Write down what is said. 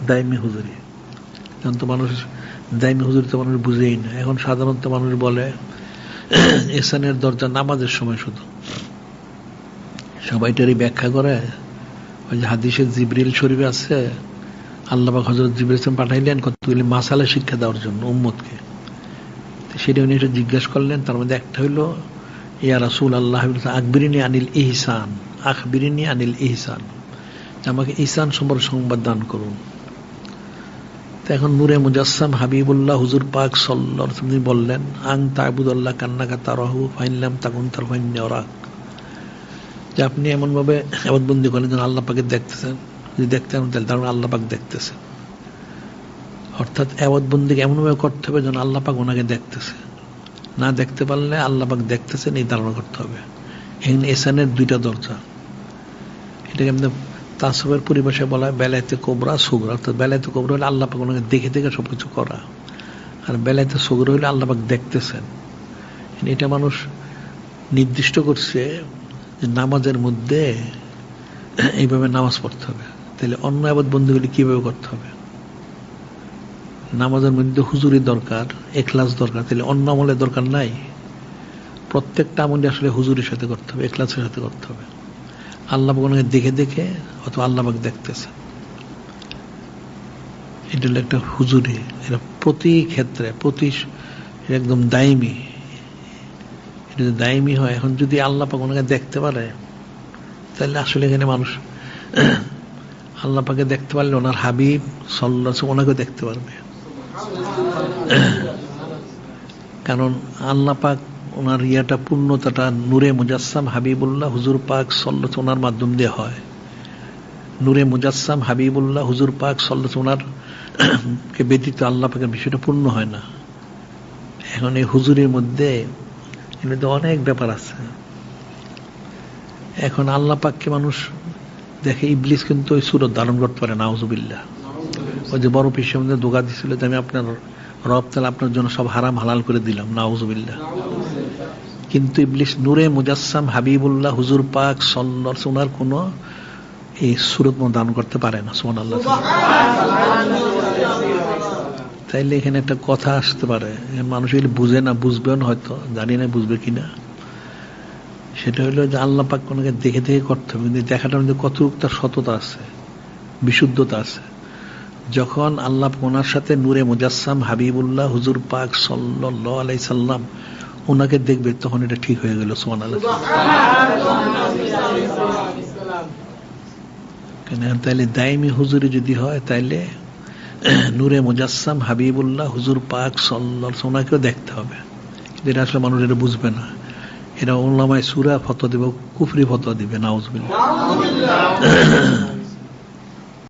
দাইমি হুজুরি। এখন তো মানুষ দাইমি হুজুরি তো মানুষ বুঝেই না। এখন সাধারণত মানুষ বলে এহসানের দরজা নামাজের সময় শুধু। সবাইটারই ব্যাখ্যা করে ওই যে হাদিসে জিবরিল শরীফে আছে, আল্লাহ পাক হযরত জিবরিল পাঠাইলেন কতগুলি মাসালা শিক্ষা দেওয়ার জন্য উম্মতকে। সেটা উনি একটু জিজ্ঞাসা করলেন, তার মধ্যে একটা হইল ইয়া রাসূলুল্লাহ আখবিরিনি আনিল ইহসান, আখবিরিনি আনিল ইহসান, আমাকে ইহসান সম্পর্কে সংবাদ দান করুন। তো এখন নূরে মুজাসসাম হাবিবুল্লাহ হুজুর পাক সাল্লাল্লাহু আলাইহি ওয়াসাল্লাম বললেন আন তা'বুদাল্লাহ কান্নাকা তারাহু ফাইন লাম তাকুন তারাহু ফাইন্নাহু ইয়ারাক, যে আপনি এমন ভাবে ইবাদতবন্দি করেন যেন আল্লাহ পাকে দেখতেছেন, যদি দেখতে চান তাহলে তার আল্লাহ পাক দেখতেছেন। অর্থাৎ ইবাদতবন্দিকে এমন ভাবে করতে হবে যেন আল্লাহ পাক ওনাকে দেখতেছে, না দেখতে পারলে আল্লাহ পাক দেখতেছেন এই ধারণা করতে হবে। এখানে ইহসানের দুইটা দরজা। এটাকে আমাদের তাসওয়ুফের পরিভাষায় বলা হয় বেলায়েতে কোবরা সুগরা। অর্থাৎ বেলায়েতে কোবরা হলে আল্লাহ পাক ওনাকে দেখে দেখে সবকিছু করা, আর বেলায়েতে সুগরা হলে আল্লাহ পাক দেখতেছেন। এটা মানুষ নির্দিষ্ট করছে যে নামাজের মধ্যে এইভাবে নামাজ পড়তে হবে। তাহলে অন্য ইবাদতবন্দিগুলি কিভাবে করতে হবে? নামাজের মধ্যে হুজুরি দরকার, ইখলাস দরকার, তাহলে অন্য আমলের দরকার নাই। প্রত্যেকটা আমল আসলে হুজুরির সাথে করতে হবে, ইখলাসের সাথে করতে হবে। আল্লাহ পাক ওনাকে দেখে দেখে অথবা আল্লাহ পাক দেখতেছে, এটা হলো একটা হুজুরি। এটা প্রতি ক্ষেত্রে একদম দায়মি। এটা যদি দায়মি হয়, এখন যদি আল্লাহ পাক ওনাকে দেখতে পারে তাহলে আসলে এখানে মানুষ আল্লাহ পাকে দেখতে পারলে ওনার হাবিব সাল্লাল্লাহু আলাইহি ওয়াসাল্লাম ওনাকে দেখতে পারবে। কারণ আল্লাহ পাক ওনার ইয়াটা পূর্ণতাটা নূরে মুজাসসাম হাবিবুল্লাহ হুজুর পাক সাল্লাল্লাহু আলাইহি ওনার মাধ্যম দিয়ে হয়। নূরে মুজাসসাম হাবিবুল্লাহ হুজুর পাক সাল্লাল্লাহু আলাইহি ওনার কে ব্যতীত আল্লাহ পাকের বিষয়টা পূর্ণ হয় না। এখন এই হুজুরের মধ্যে এমনিতে অনেক ব্যাপার আছে। এখন আল্লাহ পাককে মানুষ দেখে, ইবলিস কিন্তু ওই সূরত ধারণ করতে পারে, নাউজুবিল্লাহ। ওই যে বড় পিসের মধ্যে দোয়া দিছিল যে আমি আপনার রব, তাহলে আপনার জন্য সব হারাম হালাল করে দিলাম, নাউজুবিল্লাহ। কিন্তু ইবলিস নূরে মুজাসসাম হাবিবুল্লাহ হুজুর পাক সাল্লাল্লাহু আলাইহি ওনার কোন এই সূরত ধারণ করতে পারে না। সুবহানাল্লাহ। তাইলে এখানে একটা কথা আসতে পারে, মানুষ এগুলো বুঝে না, বুঝবেও না, হয়তো জানি না বুঝবে কিনা। সেটা হলো যে আল্লাহ পাক ওনাকে দেখে দেখে করতে হবে, কিন্তু দেখাটার মধ্যে কতটুকু তার সততা আছে, বিশুদ্ধতা আছে। যখন আল্লাহ ওনার সাথে নূরে মুজাসসাম হাবিবুল্লাহ হুজুর পাক সাল্লাল্লাহু আলাইহি সাল্লাম ওনাকে দেখবে, তখন এটা ঠিক হয়ে গেল। সুবহানাল্লাহ। তাইলে দায়মি হুজুরি যদি হয়, তাইলে নূরে মুজাসসাম হাবিবুল্লাহ হুজুর পাক সাল্লাল্লাহু আলাইহি ওনাকেও দেখতে হবে। কিন্তু এটা আসলে মানুষ এটা বুঝবে না। এরা উলামায়ে সূরা ফতোয়া দিবে, কুফরি ফতোয়া দিবে, নাউজুবিল্লাহ।